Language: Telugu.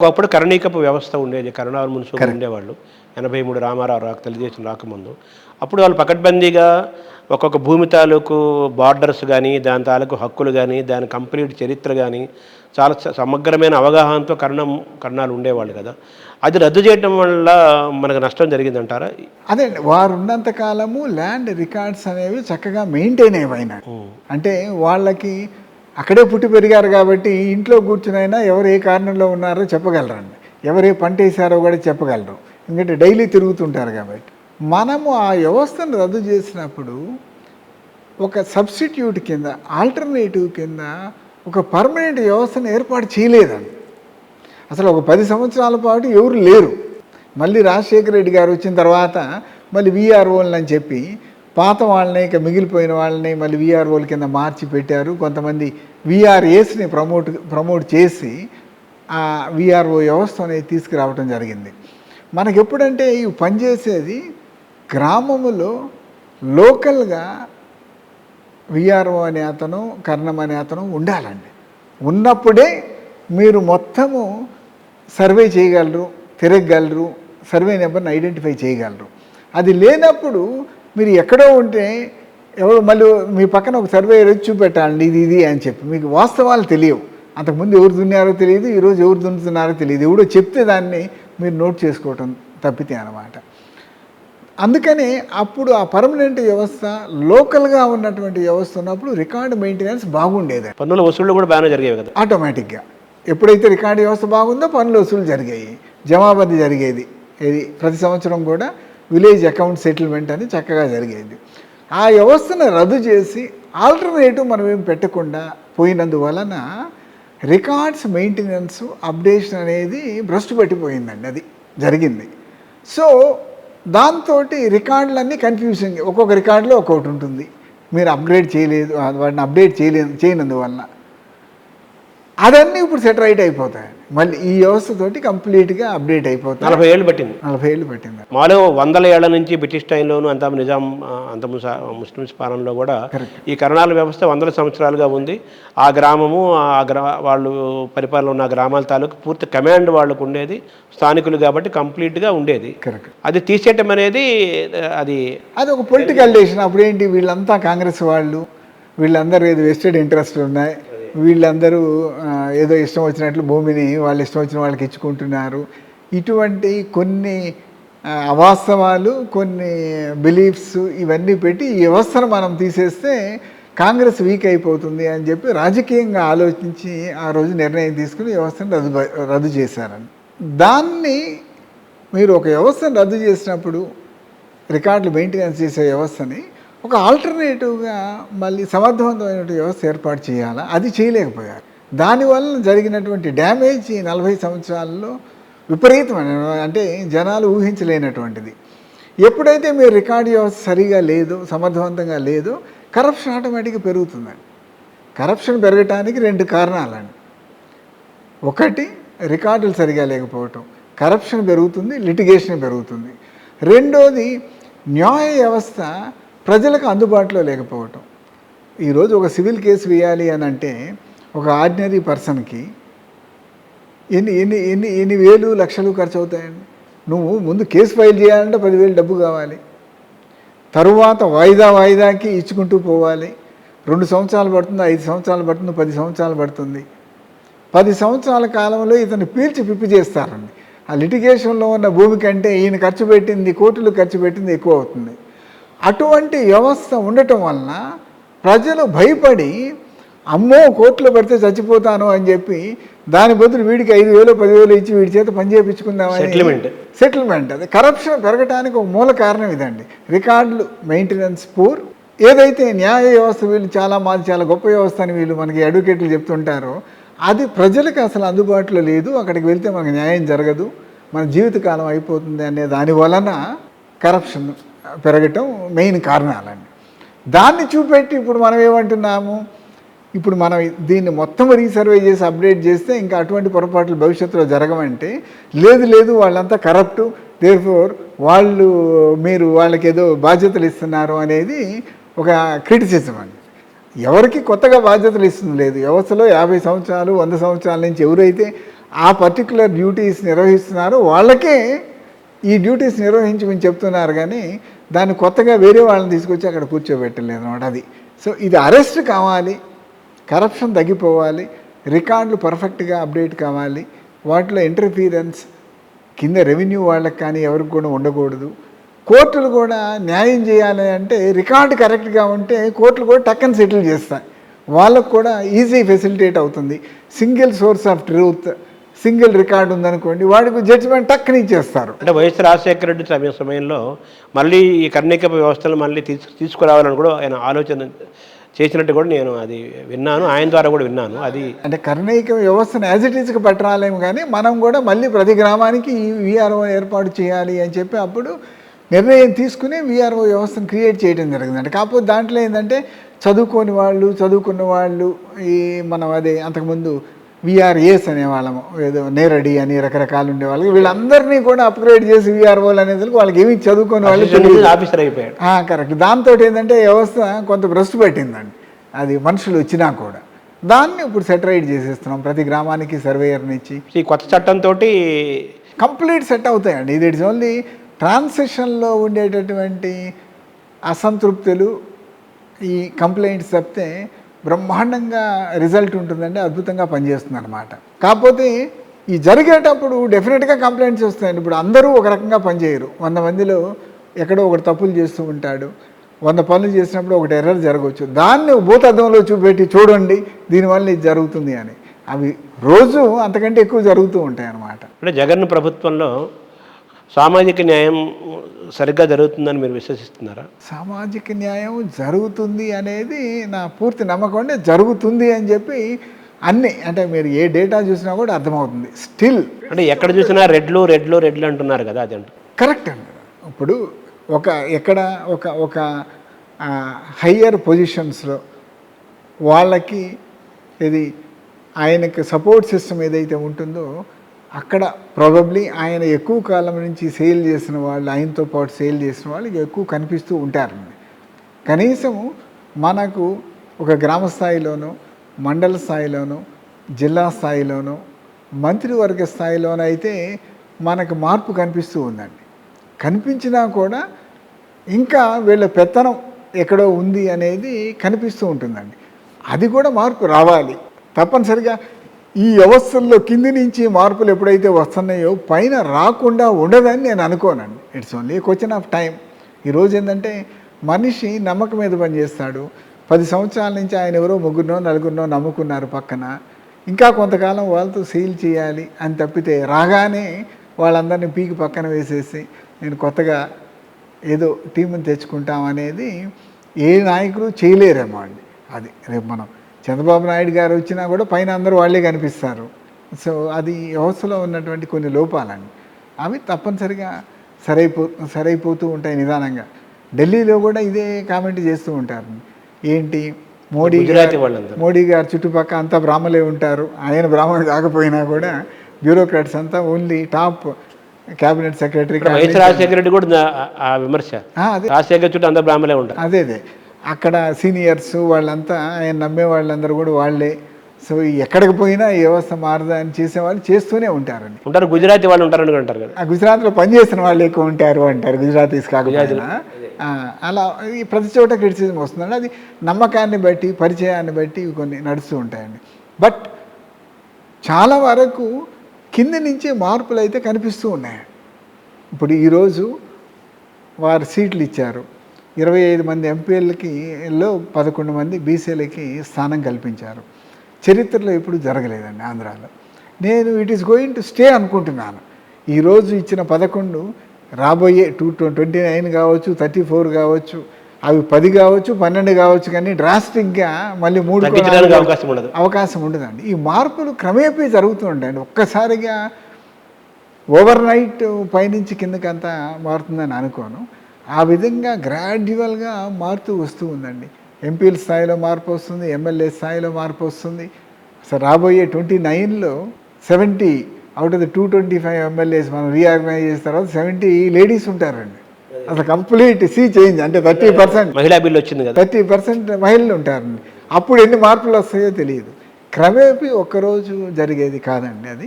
ఒకప్పుడు కరణీకపు వ్యవస్థ ఉండేది. Karunakar municipal correct. ఉండేవాళ్ళు. 83 రామారావు తెలుగుదేశం రాకముందు. అప్పుడు వాళ్ళు పకడ్బందీగా ఒక్కొక్క భూమి తాలూకు బార్డర్స్ గానీ, దాని తాలూకు హక్కులు గానీ, దాని కంప్లీట్ చరిత్ర గానీ, చాలా సమగ్రమైన అవగాహనతో కరణాలు ఉండేవాళ్ళు కదా! అది రద్దు చేయటం వల్ల మనకు నష్టం జరిగిందంటారా? అదే వారు ఉన్నంత కాలము ల్యాండ్ రికార్డ్స్ అనేవి చక్కగా మెయింటైన్ అయ్యాయి. అంటే వాళ్ళకి అక్కడే పుట్టి పెరిగారు కాబట్టి ఇంట్లో కూర్చునైనా ఎవరు ఏ కారణంలో ఉన్నారో చెప్పగలరండి, ఎవరు ఏ పంట వేసారో కూడా చెప్పగలరు. ఎందుకంటే డైలీ తిరుగుతుంటారు కాబట్టి. మనము ఆ వ్యవస్థను రద్దు చేసినప్పుడు ఒక సబ్స్టిట్యూట్ కింద, ఆల్టర్నేటివ్ కింద ఒక పర్మనెంట్ వ్యవస్థను ఏర్పాటు చేయలేదండి. అసలు ఒక 10 సంవత్సరాల పాటు ఎవరు లేరు. మళ్ళీ రాజశేఖర రెడ్డి గారు వచ్చిన తర్వాత మళ్ళీ వీఆర్ఓలు అని చెప్పి పాత వాళ్ళని, ఇక మిగిలిపోయిన వాళ్ళని మళ్ళీ వీఆర్ఓల కింద మార్చి పెట్టారు. కొంతమంది వీఆర్ఏస్ని ప్రమోట్ చేసి ఆ వీఆర్ఓ వ్యవస్థ అనేది తీసుకురావడం జరిగింది. మనకి ఎప్పుడంటే ఇవి పనిచేసేది గ్రామములో లోకల్గా వీఆర్ఓ అనే అతను, కర్ణం అనే అతను ఉండాలండి. ఉన్నప్పుడే మీరు మొత్తము సర్వే చేయగలరు, తిరగగలరు, సర్వే నెంబర్ని ఐడెంటిఫై చేయగలరు. అది లేనప్పుడు మీరు ఎక్కడో ఉంటే ఎవరు మళ్ళీ మీ పక్కన ఒక సర్వే వచ్చి చూపెట్టాలండి ఇది అని చెప్పి మీకు వాస్తవాలు తెలియవు. అంతకుముందు ఎవరు దున్నారో తెలియదు, ఈరోజు ఎవరు దున్నుతున్నారో తెలియదు. ఎవడో చెప్తే దాన్ని మీరు నోట్ చేసుకోవటం తప్పితే అన్నమాట. అందుకని అప్పుడు ఆ పర్మనెంట్ వ్యవస్థ లోకల్గా ఉన్నటువంటి వ్యవస్థ ఉన్నప్పుడు రికార్డు మెయింటెనెన్స్ బాగుండేది. పన్నుల వసూళ్లు కూడా బాగానే జరిగేవి కదా. ఆటోమేటిక్గా ఎప్పుడైతే రికార్డు వ్యవస్థ బాగుందో పన్నుల వసూలు జరిగాయి, జమాబద్ది జరిగేది. ఇది ప్రతి సంవత్సరం కూడా విలేజ్ అకౌంట్ సెటిల్మెంట్ అని చక్కగా జరిగేది. ఆ వ్యవస్థను రద్దు చేసి ఆల్టర్నేటివ్ మనం ఏం పెట్టకుండా పోయినందువలన రికార్డ్స్ మెయింటెనెన్స్, అప్డేషన్ అనేది భ్రష్టు పట్టిపోయిందండి. అది జరిగింది. సో దాంతో రికార్డులన్నీ కన్ఫ్యూజింగ్, ఒక్కొక్క రికార్డులో ఒక్కొక్కటి ఉంటుంది. మీరు అప్గ్రేడ్ చేయలేదు, వాటిని అప్డేట్ చేయనందువలన అదన్నీ ఇప్పుడు సెట్ రైట్ అయిపోతాయి. మళ్ళీ ఈ వ్యవస్థతోటి కంప్లీట్గా అప్డేట్ అయిపోతాయి. 40 ఏళ్ళు పట్టింది. 40 ఏళ్ళు పట్టింది. మాలో 100 ఏళ్ల నుంచి బ్రిటిష్ టైంలోను అంత నిజాం అంత ముస్లిమ్స్ పాలనలో కూడా ఈ కరణాల వ్యవస్థ 100 సంవత్సరాలుగా ఉంది. ఆ గ్రామము వాళ్ళు పరిపాలన ఉన్న గ్రామాల తాలూకు పూర్తి కమాండ్ వాళ్ళకు ఉండేది, స్థానికులు కాబట్టి కంప్లీట్గా ఉండేది. కరెక్ట్. అది తీసేయటం అనేది అది ఒక పొలిటికల్ డెసిషన్. అప్పుడేంటి వీళ్ళంతా కాంగ్రెస్ వాళ్ళు, వీళ్ళందరూ ఏదో వెస్టెడ్ ఇంట్రెస్ట్ ఉన్నాయి, వీళ్ళందరూ ఏదో ఇష్టం వచ్చినట్లు భూమిని వాళ్ళు ఇష్టం వచ్చిన వాళ్ళకి ఇచ్చుకుంటున్నారు. ఇటువంటి కొన్ని అవాస్తవాలు, కొన్ని బిలీఫ్స్ ఇవన్నీ పెట్టి ఈ వ్యవస్థను మనం తీసేస్తే కాంగ్రెస్ వీక్ అయిపోతుంది అని చెప్పి రాజకీయంగా ఆలోచించి ఆ రోజు నిర్ణయం తీసుకుని వ్యవస్థను రద్దు చేశారని. దాన్ని మీరు ఒక వ్యవస్థను రద్దు చేసినప్పుడు రికార్డులు మెయింటెనెన్స్ చేసే వ్యవస్థని ఒక ఆల్టర్నేటివ్గా మళ్ళీ సమర్థవంతమైన వ్యవస్థ ఏర్పాటు చేయాలా, అది చేయలేకపోయారు. దానివల్ల జరిగినటువంటి డ్యామేజ్ ఈ 40 సంవత్సరాల్లో విపరీతమైన, అంటే జనాలు ఊహించలేనటువంటిది. ఎప్పుడైతే మీరు రికార్డు వ్యవస్థ సరిగా లేదు, సమర్థవంతంగా లేదు, కరప్షన్ ఆటోమేటిక్గా పెరుగుతుందండి. కరప్షన్ పెరగటానికి 2 కారణాలండి. ఒకటి రికార్డులు సరిగా లేకపోవటం, కరప్షన్ పెరుగుతుంది, లిటిగేషన్ పెరుగుతుంది. రెండోది న్యాయ వ్యవస్థ ప్రజలకు అందుబాటులో లేకపోవటం. ఈరోజు ఒక సివిల్ కేసు వేయాలి అని అంటే ఒక ఆర్డినరీ పర్సన్కి ఎన్ని వేలు లక్షలు ఖర్చు అవుతాయండి. నువ్వు ముందు కేసు ఫైల్ చేయాలంటే 10,000 డబ్బు కావాలి, తరువాత వాయిదాకి ఇచ్చుకుంటూ పోవాలి. 2 సంవత్సరాలు పడుతుంది, 5 సంవత్సరాలు పడుతుంది, 10 సంవత్సరాలు పడుతుంది. 10 సంవత్సరాల కాలంలో ఇతను పీల్చి పిప్పి చేస్తారండి. ఆ లిటిగేషన్లో ఉన్న భూమి కంటే ఈయన ఖర్చు పెట్టింది, కోర్టులు ఖర్చు పెట్టింది ఎక్కువ అవుతుంది. అటువంటి వ్యవస్థ ఉండటం వలన ప్రజలు భయపడి అమ్మో కోర్టులో పడితే చచ్చిపోతాను అని చెప్పి దాని బదులు వీడికి 5,000 10,000 ఇచ్చి వీడి చేత పని చేయించుకుందామని సెటిల్మెంట్. అది కరప్షన్ పెరగడానికి ఒక మూల కారణం ఇదండి. రికార్డులు మెయింటెనెన్స్ పూర్. ఏదైతే న్యాయ వ్యవస్థ వీళ్ళు మాది చాలా గొప్ప వ్యవస్థ అని వీళ్ళు మనకి అడ్వకేట్లు చెప్తుంటారో అది ప్రజలకు అసలు అందుబాటులో లేదు. అక్కడికి వెళ్తే మనకు న్యాయం జరగదు, మన జీవితకాలం అయిపోతుంది అనే దాని వలన కరప్షన్ పెరగటం మెయిన్ కారణాలండి. దాన్ని చూపెట్టి ఇప్పుడు మనం ఏమంటున్నాము, ఇప్పుడు మనం దీన్ని మొత్తం రీసర్వే చేసి అప్డేట్ చేస్తే ఇంకా అటువంటి పొరపాట్లు భవిష్యత్తులో జరగమంటే లేదు వాళ్ళంతా కరప్టు, దేర్ఫోర్ మీరు వాళ్ళకి ఏదో బాధ్యతలు ఇస్తున్నారు అనేది ఒక క్రిటిసిజం అండి. ఎవరికి కొత్తగా బాధ్యతలు ఇస్తుంది లేదు. వ్యవస్థలో 50 సంవత్సరాలు 100 సంవత్సరాల నుంచి ఎవరైతే ఆ పర్టికులర్ డ్యూటీస్ నిర్వహిస్తున్నారో వాళ్ళకే ఈ డ్యూటీస్ నిర్వహించమని చెప్తున్నారు, కానీ దాన్ని కొత్తగా వేరే వాళ్ళని తీసుకొచ్చి అక్కడ కూర్చోబెట్టలేదు అన్నమాట. అది సో ఇది అరెస్ట్ కావాలి, కరప్షన్ తగ్గిపోవాలి, రికార్డులు పర్ఫెక్ట్గా అప్డేట్ కావాలి, వాటిలో ఇంటర్ఫీరెన్స్ కింద రెవెన్యూ వాళ్ళకి కానీ ఎవరికి కూడా ఉండకూడదు. కోర్టులు కూడా న్యాయం చేయాలి అంటే రికార్డు కరెక్ట్గా ఉంటే కోర్టులు కూడా టక్కని సెటిల్ చేస్తాయి, వాళ్ళకు కూడా ఈజీ ఫెసిలిటేట్ అవుతుంది. Single source of truth, single record ఉందనుకోండి, వాడికి జడ్జిమెంట్ టక్కని ఇచ్చేస్తారు. అంటే వైఎస్ రాజశేఖర రెడ్డి సమయంలో మళ్ళీ ఈ కర్ణిక వ్యవస్థను మళ్ళీ తీసుకురావాలని కూడా ఆయన ఆలోచన చేసినట్టు కూడా నేను అది విన్నాను, ఆయన ద్వారా కూడా విన్నాను. అది అంటే కర్ణిక వ్యవస్థను యాజ్ ఇట్ ఈస్కి పట్టరాలేము, కానీ మనం కూడా మళ్ళీ ప్రతి గ్రామానికి ఈ వీఆర్ఓ ఏర్పాటు చేయాలి అని చెప్పి అప్పుడు నిర్ణయం తీసుకుని వీఆర్ఓ వ్యవస్థను క్రియేట్ చేయడం జరిగిందండి. కాకపోతే దాంట్లో ఏంటంటే చదువుకున్న వాళ్ళు ఈ మనం అదే అంతకుముందు విఆర్ఏస్ అనేవాళ్ళము, ఏదో నేరడి అని రకరకాలు ఉండేవాళ్ళకి, వీళ్ళందరినీ కూడా అప్గ్రేడ్ చేసి వీఆర్ఓలు అనేది వాళ్ళకి ఏమి చదువుకునే వాళ్ళు ఆఫీసర్ అయిపోయాడు. కరెక్ట్. దాంతో ఏంటంటే వ్యవస్థ కొంత భ్రష్టు పెట్టిందండి, అది మనుషులు వచ్చినా కూడా. దాన్ని ఇప్పుడు సెటరైట్ చేసేస్తున్నాం, ప్రతి గ్రామానికి సర్వేయర్ని ఇచ్చి. ఈ కొత్త చట్టంతో కంప్లీట్ సెట్ అవుతాయండి. ఇది ఇట్స్ ఓన్లీ ట్రాన్సిషన్లో ఉండేటటువంటి అసంతృప్తులు, ఈ కంప్లైంట్స్ తప్పితే బ్రహ్మాండంగా రిజల్ట్ ఉంటుందండి, అద్భుతంగా పనిచేస్తుంది అనమాట. కాకపోతే ఈ జరిగేటప్పుడు డెఫినెట్గా కంప్లైంట్స్ వస్తాయండి. ఇప్పుడు అందరూ ఒక రకంగా పనిచేయరు, 100 మందిలో ఎక్కడో ఒకటి తప్పులు చేస్తూ ఉంటాడు, 100 పనులు చేసినప్పుడు ఒకటి ఎర్రర్ జరగవచ్చు, దాన్ని భూతద్దంలో చూపెట్టి చూడండి దీనివల్ల ఇది జరుగుతుంది అని, అవి రోజు అంతకంటే ఎక్కువ జరుగుతూ ఉంటాయి అన్నమాట. అంటే జగన్ ప్రభుత్వంలో సామాజిక న్యాయం సరిగ్గా జరుగుతుందని మీరు విశ్వసిస్తున్నారా? సామాజిక న్యాయం జరుగుతుంది అనేది నా పూర్తి నమ్మకం అండి. జరుగుతుంది అని చెప్పి అన్నీ, అంటే మీరు ఏ డేటా చూసినా కూడా అర్థమవుతుంది. స్టిల్ అంటే ఎక్కడ చూసినా రెడ్లు రెడ్లు రెడ్లు అంటున్నారు కదా, అది అంటే కరెక్ట్ అండి. ఇప్పుడు ఎక్కడ ఒక హయ్యర్ పొజిషన్స్లో వాళ్ళకి ఇది ఆయనకి సపోర్ట్ సిస్టమ్ ఏదైతే ఉంటుందో అక్కడ ప్రాబబ్లీ ఆయన ఎక్కువ కాలం నుంచి సేల్ చేసిన వాళ్ళు, ఆయనతో పాటు సేల్ చేసిన వాళ్ళు ఎక్కువ కనిపిస్తూ ఉంటారండి. కనీసం మనకు ఒక గ్రామ స్థాయిలోనూ, మండల స్థాయిలోనూ, జిల్లా స్థాయిలోనూ, మంత్రివర్గ స్థాయిలోనూ అయితే మనకు మార్పు కనిపిస్తూ ఉందండి. కనిపించినా కూడా ఇంకా వీళ్ళ పెత్తనం ఎక్కడో ఉంది అనేది కనిపిస్తూ ఉంటుందండి. అది కూడా మార్పు రావాలి తప్పనిసరిగా. ఈ వ్యవస్థల్లో కింది నుంచి మార్పులు ఎప్పుడైతే వస్తున్నాయో పైన రాకుండా ఉండదని నేను అనుకోనండి. It's only question of time. ఈరోజు ఏంటంటే మనిషి నమ్మకం మీద పనిచేస్తాడు. 10 సంవత్సరాల నుంచి ఆయన ఎవరో 3-4 నమ్ముకున్నారు పక్కన, ఇంకా కొంతకాలం వాళ్ళతో సీల్ చేయాలి అని తప్పితే రాగానే వాళ్ళందరినీ పీకి పక్కన వేసేసి నేను కొత్తగా ఏదో టీంని తెచ్చుకుంటాం అనేది ఏ నాయకుడు చేయలేరేమో అండి. అది రేపు మనం చంద్రబాబు నాయుడు గారు వచ్చినా కూడా పైన అందరూ వాళ్ళే కనిపిస్తారు. సో అది వ్యవస్థలో ఉన్నటువంటి కొన్ని లోపాలండి, అవి తప్పనిసరిగా సరైపోతూ ఉంటాయి నిదానంగా. ఢిల్లీలో కూడా ఇదే కామెంట్ చేస్తూ ఉంటారు. ఏంటి మోడీ గారు చుట్టుపక్కల అంతా బ్రాహ్మలే ఉంటారు, ఆయన బ్రాహ్మణుడు కాకపోయినా కూడా బ్యూరోక్రాట్స్ అంతా only top cabinet secretary. Rajasekhara Reddy కూడా విమర్శ, రాజశేఖర్ చుట్టూ అందరూ బ్రాహ్మలే ఉంటారు. అదే అక్కడ సీనియర్స్ వాళ్ళంతా ఆయన నమ్మే వాళ్ళందరూ కూడా వాళ్ళే. సో ఎక్కడికి పోయినా ఈ వ్యవస్థ మారదా అని చేసేవాళ్ళు చేస్తూనే ఉంటారండి. గుజరాతీ వాళ్ళు ఉంటారని అంటారు కదా, గుజరాత్లో పనిచేసిన వాళ్ళు ఎక్కువ ఉంటారు అంటారు, గుజరాతీస్ కాకపోయినా. అలా ఈ ప్రతి చోట క్రిటిసిజం వస్తుందండి. అది నమ్మకాన్ని బట్టి, పరిచయాన్ని బట్టి కొన్ని నడుస్తూ ఉంటాయండి. బట్ చాలా వరకు కింది నుంచి మార్పులు అయితే కనిపిస్తూ ఉన్నాయి. ఇప్పుడు ఈరోజు వారు సీట్లు ఇచ్చారు, 25 మంది ఎంపీలకి 11 మంది బీసీలకి స్థానం కల్పించారు. చరిత్రలో ఎప్పుడు జరగలేదండి ఆంధ్రాలో. నేను it is going to stay అనుకుంటున్నాను. ఈరోజు ఇచ్చిన 11 రాబోయే 29 కావచ్చు, 34 కావచ్చు, అవి 10 కావచ్చు, 12 కావచ్చు, కానీ డ్రాస్టిక్గా మళ్ళీ 3 అవకాశం ఉండదండి. ఈ మార్పులు క్రమేపీ జరుగుతూ ఉంటాయండి. ఒక్కసారిగా ఓవర్ నైట్ పైనుంచి కిందకంతా మారుతుందని అనుకోను. ఆ విధంగా గ్రాడ్యువల్గా మారుతూ వస్తూ ఉందండి. ఎంపీల స్థాయిలో మార్పు వస్తుంది, ఎమ్మెల్యే స్థాయిలో మార్పు వస్తుంది. అసలు రాబోయే 29లో 70 అవుట్ ఆఫ్ ద 225 ఎమ్మెల్యేస్ మనం రీఆర్గనైజ్ చేసిన తర్వాత 70 లేడీస్ ఉంటారండి. అసలు కంప్లీట్ చేంజ్, అంటే 30% మహిళా బిల్లు వచ్చింది కదా, 30% మహిళలు ఉంటారండి. అప్పుడు ఎన్ని మార్పులు వస్తాయో తెలియదు. క్రమేపీ ఒక్కరోజు జరిగేది కాదండి అది.